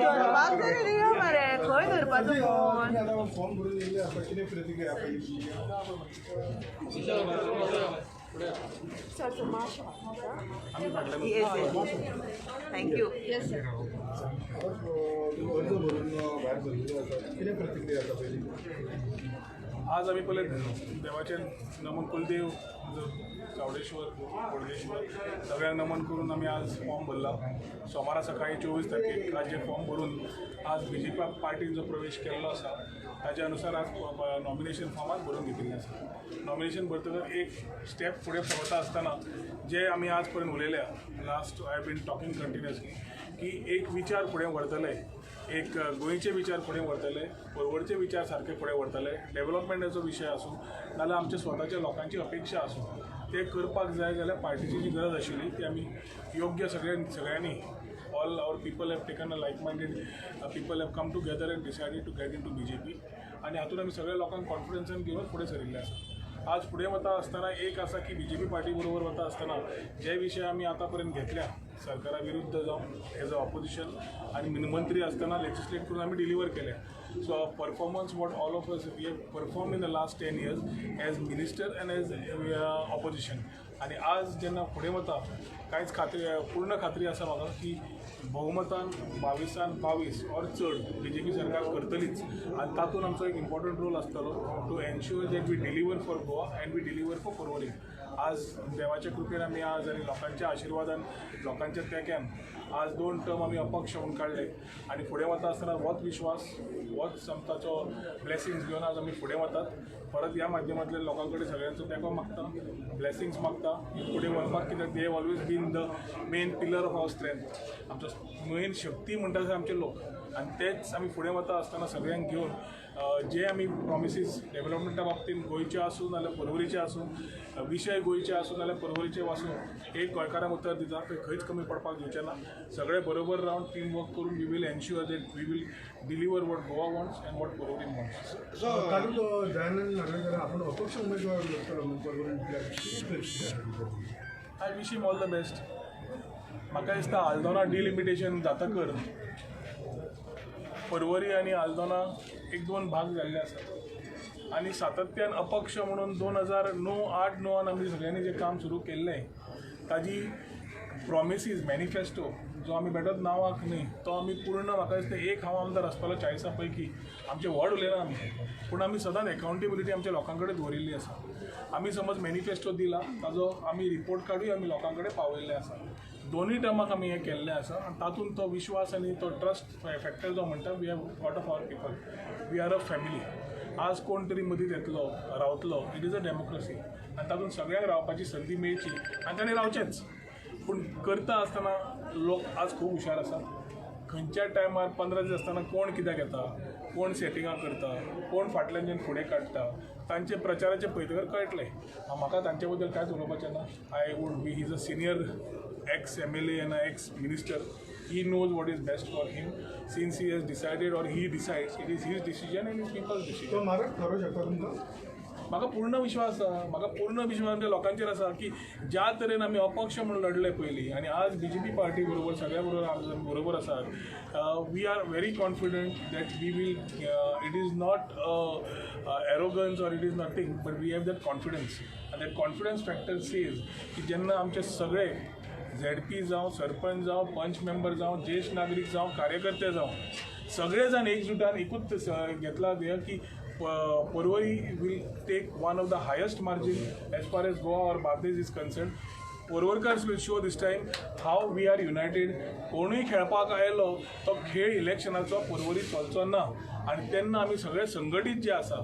धरपाक तरी दिया मरे खंय धरपाचो phone thank you yes sir आज आम्ही पहिले देवाचे नमन कुलदेव चावडेश्वर बोडगेश्वर सगळ्यांक नमन करून आम्ही आज फॉर्म भरला सोमारा सकाळी 24 तारखेक आज जे फॉर्म भरून आज BJP पार्टीन जो प्रवेश केल्लो आसा ताच्या अनुसार आज नॉमिनेशन फॉर्मात भरून घेतिल्लें आसा. नॉमिनेशन भरतकच एक स्टेप फुडें वता आसतना जे आमी आज पर्यंत उलयल्या last I have been talking continuously की एक विचार फुडें व्हरतले एक गोंयचे विचार फुडें व्हरतले परवडचे विचार सारके फुडें व्हरतले डेव्हलपमेंटाचो विशय आसूं नाल्यार आमच्या स्वताच्या लोकांची अपेक्षा आसूं ते करपाक जाय जाल्यार पार्टीची जी गरज आशिल्ली ती आमी योग्य सगळ्यांनी all our people have taken a like-minded people have come together and decided to get into BJP आणि हातून आमी सगळ्या लोकांक कॉन्फिडन्सान घेवन फुडें सरिल्ले आसा. आज फुडें वता आसतना एक आसा की BJP पार्टी बरोबर वता आसतना जे विशय आमी आतां पर्यंत घेतल्या सरकारा विरुद्ध जावन एज अ ऑपोजिशन आणि मंत्री आसतना लेजिस्लेट करून आमी डिलिव्हर केले. So performance what all of us we have perform in the last 10 years as minister and as opposition आणि आज जेन्ना फुडें वता कांयच पूर्ण खात्री आसा म्हाका की बहुमतान 22 और चड BJP सरकार करतलीच आणि तातूंत आमचो एक इम्पॉर्टंट रोल आसतलो to ensure that we deliver for Goa and we deliver for Porvorim. आज देवाच्या कृपेन आमी आज आणि लोकांच्या आशिर्वादान लोकांच्या तेक्यान आज 2 टर्म आमी अपक्ष म्हणून काडले आणि फुडें वता आसतना होच विश्वास होच समताचो ब्लेसिंग्स घेवन आज आमी फुडें वतात. परत ह्या माध्यमांतल्या लोकां कडेन सगळ्यांचो तेंको मागता ब्लेसिंग्स मागता फुडें वचपाक कित्याक they have always been the main pillar of our strength. आमचो मेन शक्ती म्हणटा ते आमचे लोक आणि तेच आमी फुडें वता आसतना सगळ्यांक घेवन जे आमी प्रॉमिसीस डेव्हलपमेंटा बाबतींत गोंयचे आसूं नाल्यार पर्वरीचे आसूं विशय गोंयचे आसूं नाल्यार पर्वरीचे आसूं एक गोंयकारांक उतर दिता ते खंयच कमी पडपाक दिवचे ना. सगळे बरोबर रावन टीम वर्क करून we will ensure that we will deliver what Goa wants and what Porvorim wants. Dayanand Narvekar आपण अपक्ष उमेदवार I wish him all the best. म्हाका दिसता आल्दोना डिलिमिटेशन जातकर पर्वरी आनी आल्दोना 1-2 भाग जाल्ले आसात आनी सातत्यान अपक्ष म्हणून 2009-8-9 आमी सगळ्यांनी जें काम सुरू केल्लें ताजी प्रॉमिसीस मॅनिफेस्टो जो आमी बेठोच नांवाक न्ही तो आमी पूर्ण म्हाका दिसता एक हांव आमदार आसतलो 40 पैकी आमचें व्हड उलयना आमी पूण आमी सदांच एकावंटेबिलिटी आमच्या लोकां कडेन दवरिल्ली आसा. आमी समज मॅनिफेस्टो दिला ताजो आमी रिपोर्ट काडूय आमी लोकां कडेन पावयल्ले आसा. दोनूय टर्माक आमी हें केल्लें आसा आनी तातूंत तो विश्वास आनी तो ट्रस्ट फॅक्टर जो म्हणटा we have got of our people we are a family. आज कोण तरी मदींच येतलो रावतलो इट इज अ डेमोक्रेसी आनी तातूंत सगळ्यांक रावपाची संदी मेळची आनी ताणें रावचेंच. पूण करता आसतना लोक आज खूब हुशार आसा. खंयच्या टायमार 15 दीस आसतना कोण कित्याक येता कोण सेटिंगां करता कोण फाटल्यान फुडें काडटा तांचे प्रचाराचे पळयतकर कळटलें. म्हाका तांचे बद्दल कांयच उलोवपाचें ना. I would be he is a senior ex-MLA and an ex-minister. He knows what is best for him. Since he has decided or he decides, it is his decision and his people's decision. तो मारक करू शकता तुमकां? म्हाका पूर्ण विश्वास आमच्या लोकांचेर आसा की ज्या तरेन आमी अपक्ष म्हणून लढले पयलीं आनी आज BJP पार्टी बरोबर सगळ्या बरोबर आसात we are very confident that we will it is not arrogance or it is nothing but we have that confidence आनी दॅट कॉन्फिडन्स फॅक्टर सेज की जेन्ना आमचे सगळे ZP जावं सरपंच जावं पंच मेंबर जावं ज्येष्ठ नागरीक जावं कार्यकर्ते जावं सगळे जाण एकजुटान एकूच घेतला की Porvorim will take one of the highest margin as far as Goa or Bardesh is concerned. Porwarkars will show this time how we are united. कोणूय खेळपाक आयलो तो खेळ इलेक्शनाचो पर्वरी चलचो ना आनी तेन्ना आमी सगळे संघटीत जे आसा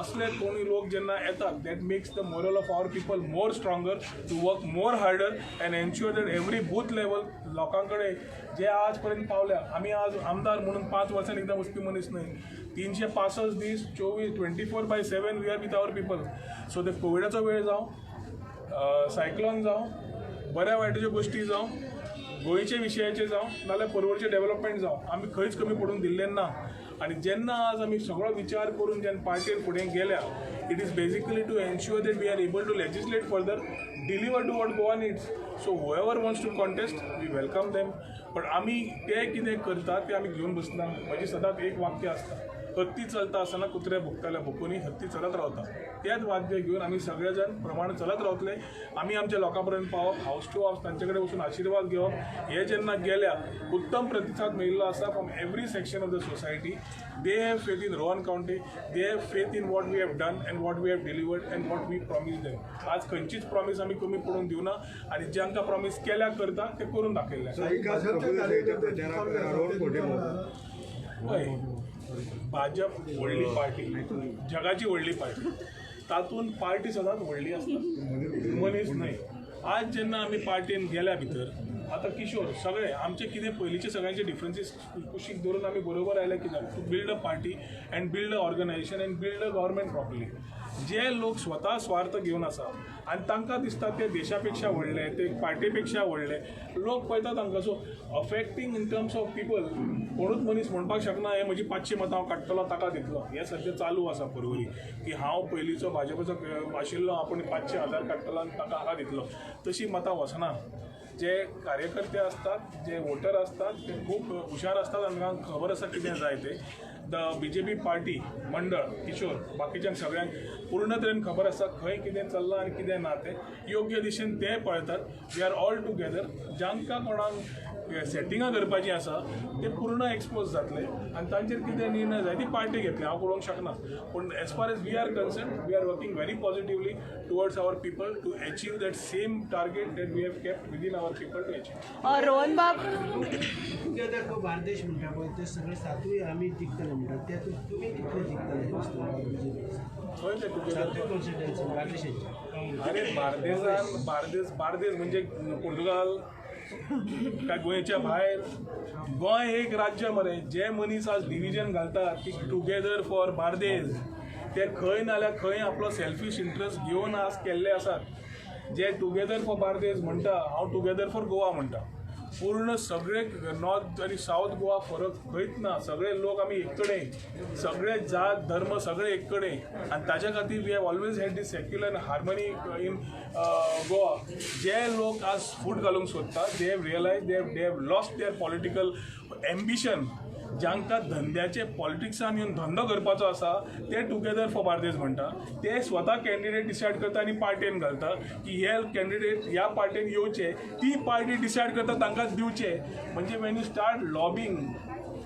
असले कोणी लोक जेन्ना येतात that makes the moral of our people more stronger to work more harder and ensure that every booth level लोकां कडेन जे आज पर्यंत पावल्या आमी आज आमदार म्हणून 5 वर्सांनी एकदां वचपी मनीस न्हय 365 दीस 24/7 we are with our people. So ते कोविडाचो वेळ जावं सायक्लॉन जावं बऱ्या वायटाच्यो गोश्टी जावं गोंयचे विशयाचे जावं नाल्यार पर्वरचे डेव्हलपमेंट जावं आमी खंयच कमी पडून दिल्लें ना. आणि जेन्ना आज आमी सगळो विचार करून जेन्ना पार्टीन फुडें गेल्या it is basically to ensure that we are able to legislate further deliver to what Goa needs. So whoever wants to contest we welcome them. पण आमी ते कितें करता ते आमी घेवन बसना. म्हजी सदांच एक वाक्य आसता, हत्ती चलता आसतना कुत्रे भुकताले भुकूनी हत्ती चलत रावता. तेच वाद्य घेवन आमी सगळे जाण प्रमाण चलत रावतले. आमी आमच्या लोकां पर्यंत पावप, हावस टू हावस तांचे कडेन वचून आशिर्वाद घेवप. हे जेन्ना गेल्या उत्तम प्रतिसाद मेळिल्लो आसा from every section of the society. They have faith in Rohan Khaunte, they have faith in what we have done and what we have delivered and what we promise them. आज खंयचीच प्रॉमीस आमी कमी पडून दिवना आनी जांकां प्रॉमीस केल्या करता ते करून दाखयल्या. भाजप व्हडली पार्टी, जगाची व्हडली पार्टी. तातूंत पार्टी सदांच व्हडली आसता, मनीस न्हय. आज जेन्ना आमी पार्टीन गेल्या भितर, आतां किशोर सगळे आमचे कितें पयलींचे सगळ्यांचे डिफरन्सीस कुशीक धरून आमी बरोबर आयले कित्याक to build a party and build a organisation and build a government properly. जे लोक स्वता स्वार्थ घेवन आसा आनी तांकां दिसता ते देशा पेक्षा व्हडले, ते पार्टी पेक्षा व्हडले, लोक पळयता तांकां. So affecting in terms of people कोणूच मनीस म्हणपाक शकना हे म्हजी 500 मतां हांव काडटलो ताका दितलो. हें सद्या चालू आसा परवरी की हांव पयलींचो भाजपाचो आशिल्लो, आपूण 500,000 काडटलो आनी ताका हाका दितलो. तशी मतां वचना. जे कार्यकर्ते असतात, जे वोटर असतात ते खूब हुशार असतात, तांकां खबर आसा कितें जाय ते. द BJP पार्टी मंडळ किशोर बाकीच्यांक सगळ्यांक पूर्ण तरेन खबर आसा खंय कितें चल्लां आनी कितें ना तें. योग्य दिशेन ते पळयतात. We are all together. जांकां कोणाक सेटिंगां करपाचीं आसा ते पूर्ण एक्सपोज जातले आनी तांचेर कितें निर्णय जाय ती पार्टी घेतली. हांव कळोवंक शकना. पूण as far as we are concern we are working very positively towards our people to achieve that same target that we have kept within our people to achieve. Rohan बाब टुगेदर फॉर बार्देश म्हणटा पळय ते सगळे सातूय आमी जिखतले म्हणटात. ते तुमी कितले जिखतले खंय ते टुगेदर सातूय कॉन्स्टिट्युएन्सी बार्देशाचे? अरे बार्देस म्हणजे पोर्तुगाल काय गोंयच्या भायर? गोंय एक राज्य मरे. जे मनीस आज डिविजन घालतात की टुगेदर फॉर बार्देस ते खंय नाल्यार खंय आपलो सेल्फीश इंट्रस्ट घेवन आज केल्ले आसात. जे टुगेदर फॉर बार्देस म्हणटा, हांव टुगेदर फॉर गोवा म्हणटा. पूर्ण सगळे नॉर्थ आणि साऊथ गोवा फरक खंयच ना. सगळे लोक आमी एक कडेन, सगळे जात धर्म सगळे एक कडेन आनी ताच्या खातीर we have always had this secular and harmony in Goa. जे लोक आज फूट घालूंक सोदतात they have realise they have lost their political ambition. जांकां धंद्याचे पॉलिटिक्सान येवन धंदो करपाचो आसा ते टुगेदर फॉर बार्देस म्हणटा. ते स्वता कॅन्डिडेट डिसायड करता आनी पार्टेन घालता की हे कॅन्डिडेट ह्या पार्टेन येवचे. ती पार्टी डिसायड करता तांकांच दिवचे. म्हणजे Wien you start lobbying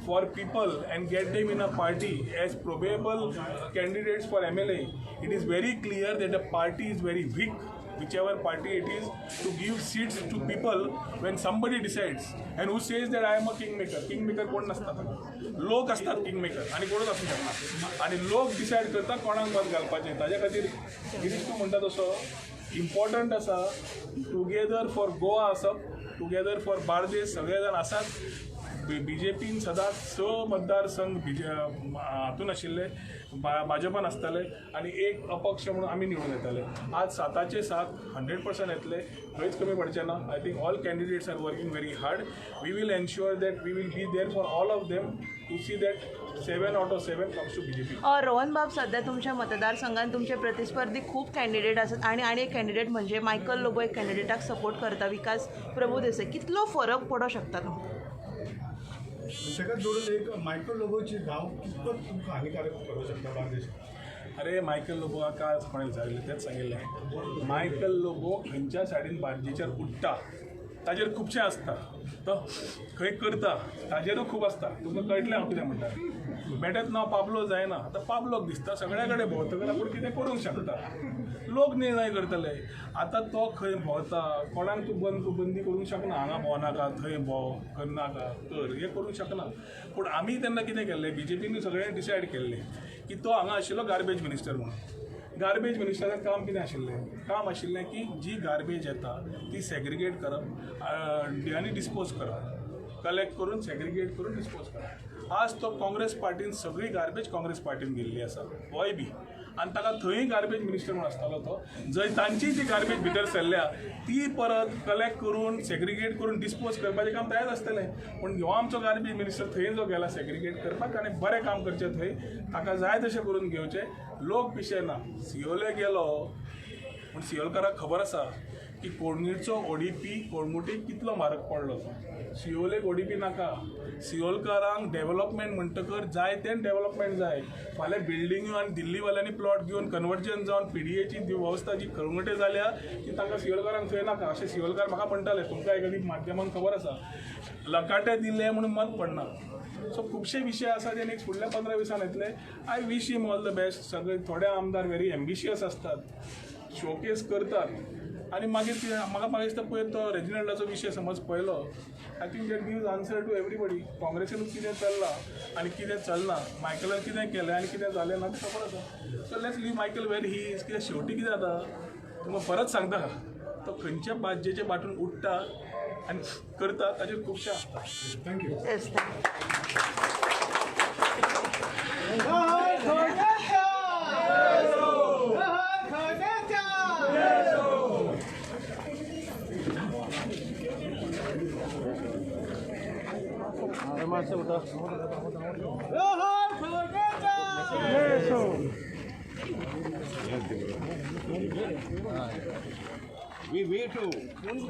for people and get them in a party as probable candidates for MLA, it is very clear that the party is very weak, whichever party it is, to give seats to people when somebody decides and who says that I am a kingmaker कोण नसतात, लोक असतात kingmaker आणि कोणच असू शकतात आणि लोक डिसायड करता कोणाक मत घालपाचें. ताच्या खातीर गिरीश तूं म्हणटा तसो इम्पॉर्टंट आसा टुगेदर फॉर गोवा आसप, टुगेदर फॉर बार्देस सगळे जाण आसात. BJPन सदांच 6 मतदारसंघ हातून आशिल्ले, भाजपान आसताले आनी एक अपक्ष म्हणून आमी निवडून येताले. आज 7चे 7 100% येतले, खंयच कमी पडचे ना. I think all candidates are working very hard. We will ensure that we will be there for all of them to see that 7 out of 7 comes to BJP. Rohan बाब, सध्या तुमच्या मतदारसंघात तुमचे प्रतिस्पर्धी खूप कॅन्डिडेट असतात आणि एक कॅन्डिडेट म्हणजे मायकल लोबो एक कॅन्डिडेटाक सपोर्ट करता, विकास प्रभुदेसाय. कितलो फरक पडो शकता तो? सगळ्यात जोडून एक मायकल लोबोची धाव कितपत तुमकां हानिकारक करू शकता बार्देश? अरे मायकल लोबो काल कोणें विचारलें तेच सांगिल्लें. मायकल लोबो खंयच्या सायडीन बार्देशार उडटा ताजेर खुबशें आसता, तो खंय करता ताजेरूय खूब आसता. तुमकां कळटलें हांव कितें म्हणटा. बेठेच नांव पाबलो जायना. आतां पाबलोक दिसता सगळ्या कडेन भोंवतकच आपूण कितें करूंक शकता. लोक निर्णय करतले. आतां तो खंय भोंवता, कोणाक तूं बंदी करूंक शकना. हांगा भोंवनाका, थंय भोंव, करनाका, कर, हें करूंक शकना. पूण आमी तेन्ना कितें केल्लें, BJPन सगळें डिसायड केल्लें की तो हांगा आशिल्लो गार्बेज मिनिस्टर म्हणून. गार्बेज मिनिस्टराचें काम कितें आशिल्लें? काम आशिल्लें की जी गार्बेज येता ती सेग्रिगेट करप आनी डिस्पोज करप, कलेक्ट करून सेग्रिगेट करून डिस्पोज करप. आज तो काँग्रेस पार्टीन सगळी गार्बेज काँग्रेस पार्टीन गेल्ली आसा, गोंय बी. आनी ताका थंय गार्बेज मिनिस्टर म्हणून आसतालो तो. जंय तांची जी गार्बेज भितर सरल्या ती परत कलेक्ट करून सेग्रिगेट करून डिस्पोज करपाचें काम तयार आसतलें. पूण हो आमचो गार्बेज मिनिस्टर थंय जो गेला सेग्रिगेट करपाक आनी बरें काम करचें थंय, ताका जाय तशें करून घेवचें. लोक पिशेना. सियोले गेलो पूण सियोलकाराक खबर आसा की कोडणीचो ओडीपी कोडमुटीक कितलो म्हारग पडलो तो. सिओलेक ओडीपी नाका. सिओलकारांक डेव्हलपमेंट म्हणटकर जाय तें डेव्हलपमेंट जाय. फाल्यां बिल्डिंग्यो आनी दिल्लीवाल्यांनी प्लॉट घेवन कन्वर्जन जावन पीडीएची वेवस्था जी खळगुटे जाल्या ती तांकां सिओलकारांक थंय नाका. अशें सिओलकार म्हाका म्हणटाले, तुमकां एखादी माध्यमांत खबर आसा, लकाटे दिले म्हणून मत पडना. सो खुबशे विशय आसा जे नेक्स्ट फुडल्या 15 दिसान येतले. I wish him all the best. सगळे थोडे आमदार व्हेरी एम्बिशियस असतात, शोकेस करतात आनी मागीर म्हाका दिसता पळय तो रेजिनल्डाचो विशय समज पळयलो, I think that gives answer to everybody. काँग्रेसीनूच कितें चल्लां आनी कितें चलना, मायकलान कितें केलें आनी कितें जालें ना तें खबर आसा. So let's leave Michael where he is. कित्याक शेवटी कितें जाता, तुमकां परत सांगता, तो खंयच्या बाजयेचे बाटून उठटा आनी करता ताचेर खुबशें आसता. थँक्यू. येस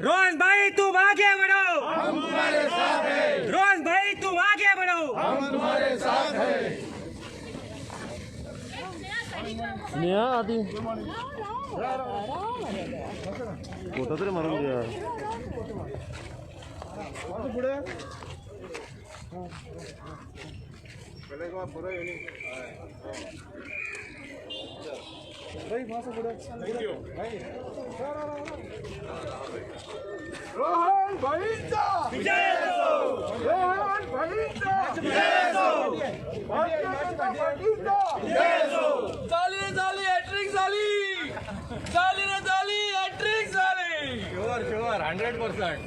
रोहन भाई तुम आगे बढ़ो, हम तुम्हारे साथ हैं. रोहन भाई तुम आगे बढ़ो, हम तुम्हारे साथ हैं. नेहा आधी फोटो तरी मारून द्या. थँक्यू. रोहन भाईचा विजय असो. रोहन भाईचा झाली हॅट्रिक झाली, हॅट्रिक झाली. शुअर 100%.